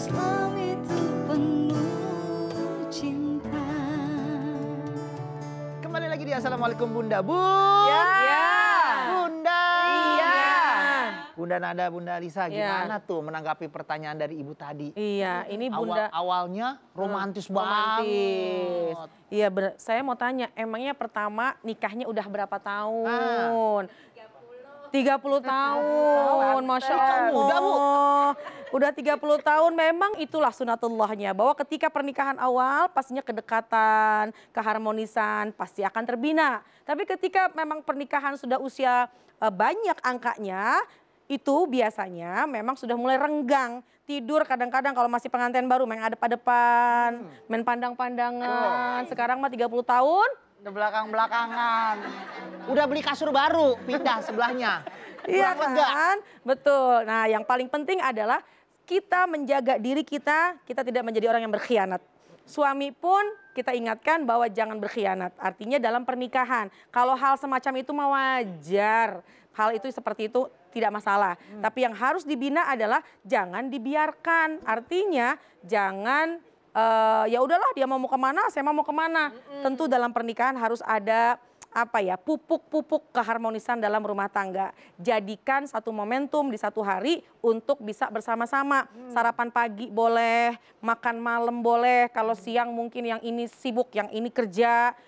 Islam itu penuh cinta. Kembali lagi di Assalamualaikum Bunda. Ya. Bunda. Iya. Bunda Nada, Bunda Lisa, gimana tuh menanggapi pertanyaan dari Ibu tadi? Iya, ini Bunda Awalnya romantis banget. romantis. Iya, saya mau tanya, emangnya pertama nikahnya udah berapa tahun? 30 tahun, Masya Allah. Udah, Bu. Udah 30 tahun, memang itulah sunatullahnya. Bahwa ketika pernikahan awal, pastinya kedekatan, keharmonisan, pasti akan terbina. Tapi ketika memang pernikahan sudah usia banyak angkanya, itu biasanya memang sudah mulai renggang. Tidur kadang-kadang kalau masih pengantin baru main adep-adepan, main pandang-pandangan. Sekarang mah 30 tahun. Udah belakang-belakangan. Udah beli kasur baru, pindah sebelahnya. Iya Kurang lega. kan? Betul. Nah yang paling penting adalah kita menjaga diri kita tidak menjadi orang yang berkhianat. Suami pun kita ingatkan bahwa jangan berkhianat. Artinya dalam pernikahan, kalau hal semacam itu mah wajar. Hal itu seperti itu tidak masalah. Tapi yang harus dibina adalah jangan dibiarkan. Artinya jangan ya udahlah dia mau kemana, saya mau kemana. Tentu dalam pernikahan harus ada pupuk-pupuk keharmonisan dalam rumah tangga. Jadikan satu momentum di satu hari untuk bisa bersama-sama. Sarapan pagi boleh, makan malam boleh. Kalau siang mungkin yang ini sibuk, yang ini kerja.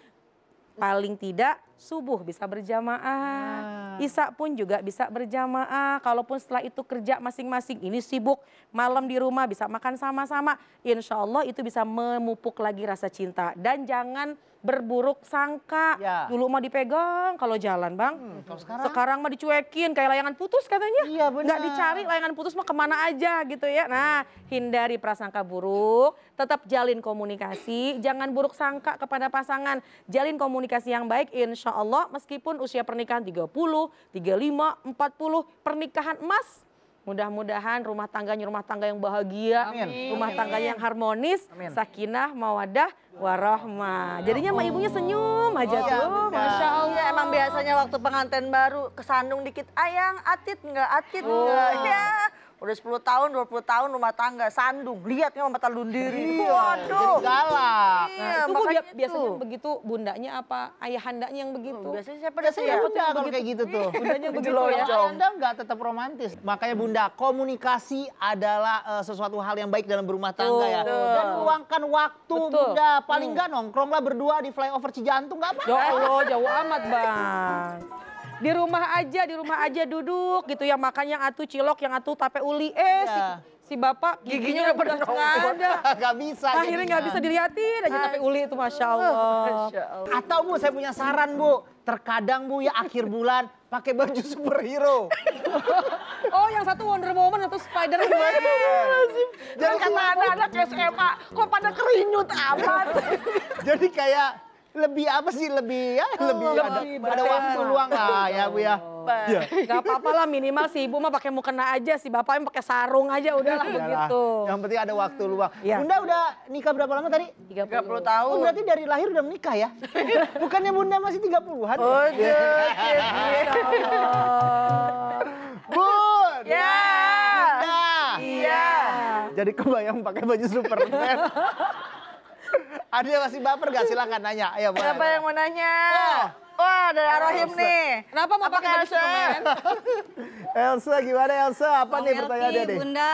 Paling tidak subuh bisa berjamaah, isya pun juga bisa berjamaah. Kalaupun setelah itu kerja masing-masing, ini sibuk, malam di rumah bisa makan sama-sama. Insya Allah itu bisa memupuk lagi rasa cinta. Dan jangan berburuk sangka. Ya. Dulu mah dipegang kalau jalan, Bang. Kalau Sekarang mah dicuekin kayak layangan putus katanya. Iya, benar. Nggak dicari layangan putus mah kemana aja gitu ya. Nah, hindari prasangka buruk, tetap jalin komunikasi, jangan buruk sangka kepada pasangan. Jalin komunikasi yang baik, insya Allah meskipun usia pernikahan 30, 35, 40, pernikahan emas. Mudah-mudahan rumah tangga yang bahagia, Amin. rumah tangganya yang harmonis, Amin. sakinah, mawadah, warahmah. Jadinya sama ibunya senyum aja tuh, benar. Masya Allah. Iya, emang biasanya waktu pengantin baru kesandung dikit, ayang atit enggak ya. Udah 10 tahun, 20 tahun rumah tangga sandung, lihat nggak mata lundiri. Waduh. galak. Nah, Iya, itu Bu, makanya biasanya itu. begitu bundanya apa ayahandanya yang begitu? Biasanya siapa Biasanya ya? Bunda kalau kayak gitu tuh. Bundanya begitu ya. Kalau Anda nggak tetap romantis. Makanya Bunda, komunikasi adalah sesuatu hal yang baik dalam berumah tangga ya. Betul. Dan luangkan waktu Betul. Bunda. Paling nggak nongkronglah berdua di flyover Cijantung, nggak apa-apa. Ya Allah, jauh amat Bang. Di rumah aja duduk gitu ya, makan yang atuh cilok, yang atuh tape uli. Iya. Si bapak giginya udah nggak ada. Nggak bisa. Akhirnya nggak bisa diliatin aja tape uli itu, Masya Allah. Atau Bu, saya punya saran Bu. Terkadang Bu ya akhir bulan pakai baju superhero. Oh yang satu Wonder Woman, satu Spider-Man. Jadi kata anak-anak SMA, kok pada kerinyut amat. Jadi kayak lebih apa sih, lebih ada waktu luang lah ya Bu ya. Gak apa-apa lah, minimal si ibu mah pakai mukena aja, si bapaknya pakai sarung aja, udahlah begitu. Yang penting ada waktu luang. Iya. Bunda udah nikah berapa lama tadi? 30 Oh tahun. berarti dari lahir udah menikah ya? Bukannya Bunda masih 30-an? Oh, Masya Allah. Bun! Ya. Bunda! Iya. Jadi kebayang pakai baju Superman. Ada yang masih baper gak? Silakan nanya. Ayo, boleh. Siapa yang mau nanya? Wah, dari Ar-Rahim nih. Kenapa mau pakai baju Elsa? Superman? Elsa, gimana Elsa? Apa nih pertanyaannya nih? Bunda.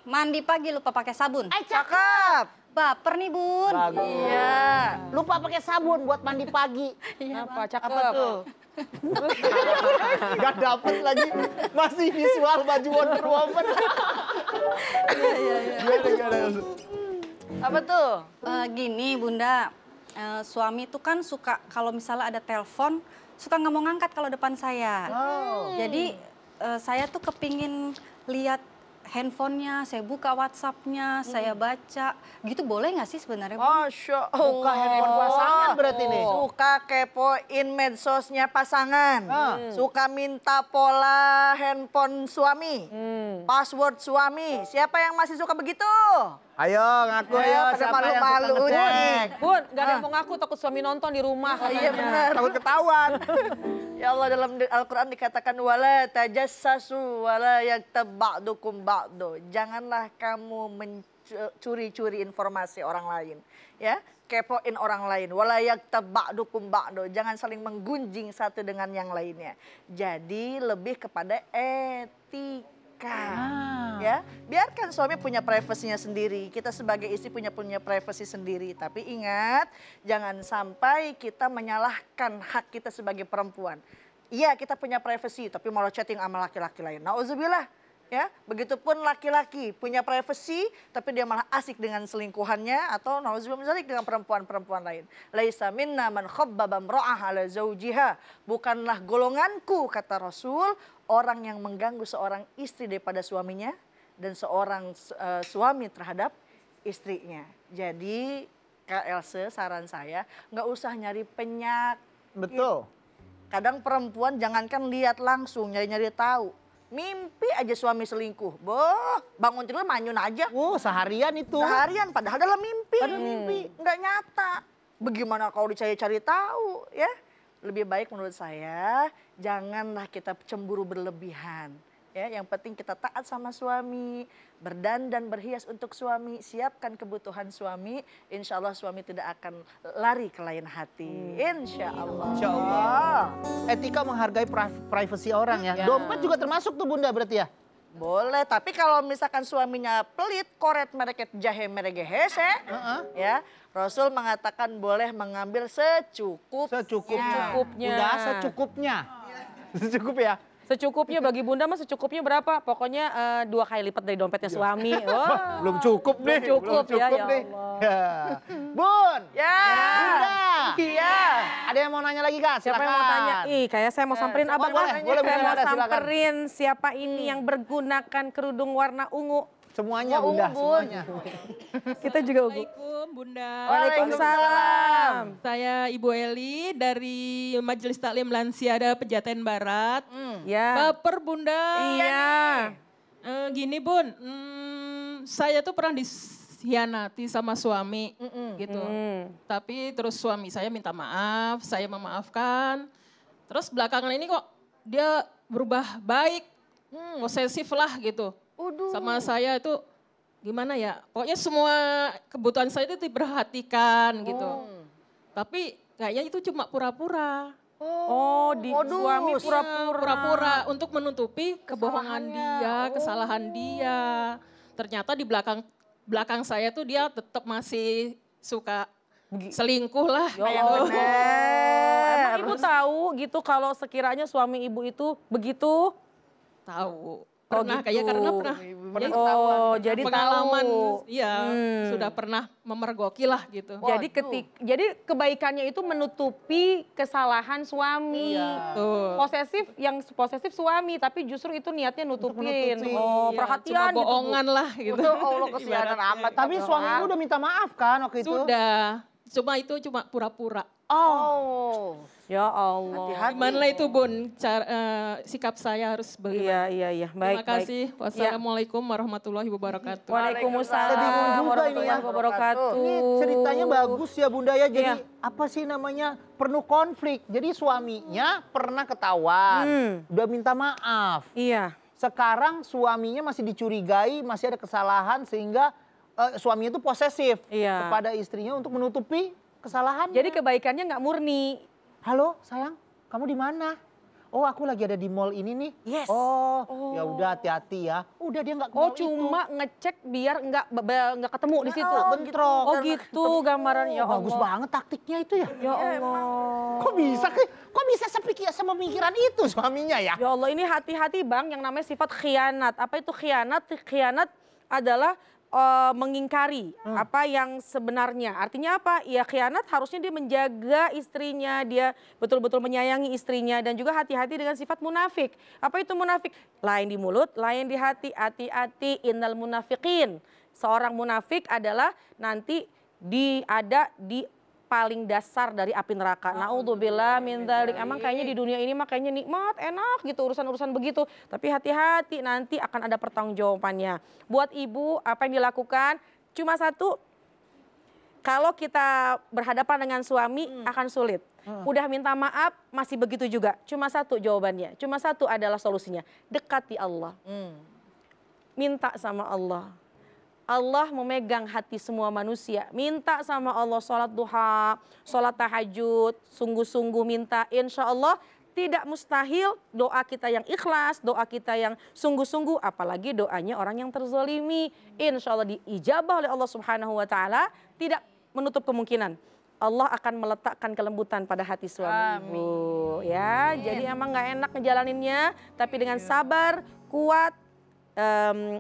Mandi pagi lupa pakai sabun. Cakep. Baper nih Bun. Bagus. Iya. Lupa pakai sabun buat mandi pagi. Apa? Cakep. Apa tuh? Gak dapet lagi. Masih visual baju Wonder Woman. Gimana, Elsa? Apa tuh? Gini Bunda, suami itu kan suka kalau misalnya ada telepon, suka nggak mau ngangkat kalau depan saya. Jadi saya tuh kepingin lihat handphonenya, saya buka WhatsApp-nya, saya baca. Gitu boleh nggak sih sebenarnya, Bu? Masya Allah. Buka handphone pasangan berarti nih. Suka kepoin medsosnya pasangan. Suka minta pola handphone suami. Password suami. Siapa yang masih suka begitu? Ayo ngaku Ayo, ayo pada siapa yang suka malu-malu. ngecek? Bun, nggak ada yang mau ngaku, takut suami nonton di rumah. Iya katanya. benar. Takut ketahuan. Ya Allah, dalam Al-Quran dikatakan wala tajassasu wala yaktab ba'dukum ba'du. Janganlah kamu mencuri-curi informasi orang lain, ya. Kepoin orang lain. Wala yaktab ba'dukum ba'du. Jangan saling menggunjing satu dengan yang lainnya. Jadi lebih kepada etika. Ya, biarkan suami punya privasinya sendiri. Kita sebagai istri punya privasi sendiri. Tapi ingat, jangan sampai kita menyalahkan hak kita sebagai perempuan. Iya, kita punya privasi, tapi malah chatting sama laki-laki lain. Nauzubillah. Ya, begitupun laki-laki punya privasi, tapi dia malah asik dengan selingkuhannya atau nauzubillah misalnya dengan perempuan-perempuan lain. Laisa minna man khabbaba imra'ah ala zawjiha. Bukanlah golonganku, kata Rasul, orang yang mengganggu seorang istri daripada suaminya dan seorang suami terhadap istrinya. Jadi Kak Else, saran saya nggak usah nyari penyakit. Betul. Kadang perempuan jangankan lihat langsung, nyari-nyari tahu. Mimpi aja suami selingkuh. Boh, bangun tidur manyun aja. Seharian itu. Seharian, padahal dalam mimpi. Padahal mimpi. Nggak nyata. Bagaimana kalau dicari-cari tahu, ya? Lebih baik menurut saya, janganlah kita cemburu berlebihan. Ya, yang penting kita taat sama suami, berdandan berhias untuk suami, siapkan kebutuhan suami, insya Allah suami tidak akan lari ke lain hati. Insya Allah. Insya Allah. Etika menghargai privasi orang ya. Dompet juga termasuk tuh Bunda berarti ya? Boleh, tapi kalau misalkan suaminya pelit, koret mereket jahe merege hese, ya Rasul mengatakan boleh mengambil secukupnya. Secukupnya. Udah secukupnya. Secukup ya? Secukupnya bagi Bunda mah secukupnya berapa? Pokoknya 2 kali lipat dari dompetnya suami. Wah. Belum cukup nih. Belum cukup ya, ya nih. Allah. Ya. Bun. Ya. Bunda. Iya. Ada yang mau nanya lagi Kak? Siapa yang mau tanya? Ih, kayak saya mau samperin abang. boleh, boleh, Saya mau ada, silakan. samperin siapa ini yang bergunakan kerudung warna ungu. Semuanya Ungu, Bunda, Bun. semuanya. Kita juga ungu. Assalamualaikum Bunda. Waalaikumsalam. Saya Ibu Eli dari Majelis Taklim Lansia Pejaten Barat. Ya. Baper Bunda. Iya. Gini Bun, saya tuh pernah dikhianati sama suami gitu. Tapi terus suami saya minta maaf, saya memaafkan. Terus belakangan ini kok dia berubah baik, posesif lah gitu. Sama saya itu gimana ya, pokoknya semua kebutuhan saya itu diperhatikan gitu. Tapi kayaknya itu cuma pura-pura. Oh, suami pura-pura. Pura-pura untuk menutupi kebohongan dia, kesalahan dia. Ternyata di belakang saya tuh dia tetap masih suka selingkuh lah. Emang ibu tahu gitu kalau sekiranya suami ibu itu begitu? Tahu. Pernah gitu. kayak karena pernah Jadi pengalaman, tahu. iya, sudah pernah memergoki lah gitu. Jadi kebaikannya itu menutupi kesalahan suami. Tuh. Posesif suami, tapi justru itu niatnya nutupin. menutupi. Oh, Iya, perhatian cuma gitu, Bu. bohongan lah gitu. Allah kesianan amat. Tapi suamimu udah minta maaf kan waktu itu? Sudah, cuma pura-pura. Oh. Ya Allah. Hati-hati. Gimana itu Bun, sikap saya harus bagaimana? Iya. Baik, Terima kasih. Wassalamualaikum warahmatullahi wabarakatuh. Waalaikumsalam Sedih juga ini ya. warahmatullahi wabarakatuh. Ini ceritanya bagus ya Bunda ya. Jadi Iya. apa sih namanya penuh konflik. Jadi suaminya pernah ketahuan, udah minta maaf. Iya. Sekarang suaminya masih dicurigai, masih ada kesalahan sehingga suaminya itu posesif Iya. kepada istrinya untuk menutupi kesalahan. Jadi kebaikannya nggak murni. Halo sayang, kamu di mana? Oh aku lagi ada di mall ini nih. Yes. Oh, ya udah hati-hati ya. Udah dia nggak ke Oh mall itu. cuma ngecek biar nggak ketemu di situ. bentrok. Oh gitu gambarannya. Ya Bagus Allah. banget taktiknya itu ya. Ya Allah. Kok bisa sepikir sama pemikiran itu suaminya ya? Ya Allah, ini hati-hati Bang yang namanya sifat khianat. Apa itu khianat? Khianat adalah mengingkari apa yang sebenarnya. Artinya apa? Ya khianat harusnya dia menjaga istrinya, dia betul-betul menyayangi istrinya dan juga hati-hati dengan sifat munafik. Apa itu munafik? Lain di mulut, lain di hati. Hati-hati innal munafiqin. Seorang munafik adalah nanti ada di paling dasar dari api neraka. Naudzubillah min dzalik. Emang kayaknya di dunia ini mah kayaknya nikmat, enak gitu urusan-urusan begitu. Tapi hati-hati nanti akan ada pertanggungjawabannya. Buat ibu apa yang dilakukan? Cuma satu, kalau kita berhadapan dengan suami akan sulit. Udah minta maaf masih begitu juga. Cuma satu jawabannya, cuma satu adalah solusinya. Dekati Allah. Minta sama Allah. Allah memegang hati semua manusia. Minta sama Allah sholat duha, sholat tahajud, sungguh-sungguh minta. Insya Allah tidak mustahil doa kita yang ikhlas, doa kita yang sungguh-sungguh, apalagi doanya orang yang terzolimi. Insya Allah diijabah oleh Allah Subhanahu Wa Taala, tidak menutup kemungkinan. Allah akan meletakkan kelembutan pada hati suami ibu. Ya, jadi emang nggak enak ngejalaninnya, tapi dengan sabar, kuat,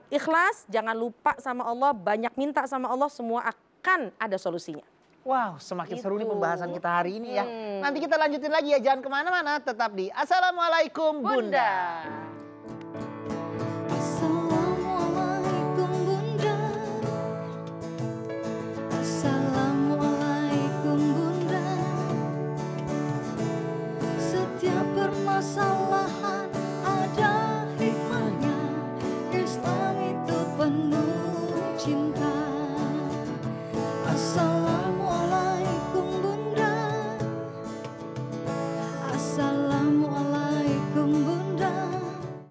ikhlas, jangan lupa sama Allah, banyak minta sama Allah, semua akan ada solusinya. Wow, semakin seru nih pembahasan kita hari ini ya. Nanti kita lanjutin lagi ya, jangan kemana-mana, tetap di Assalamualaikum Bunda.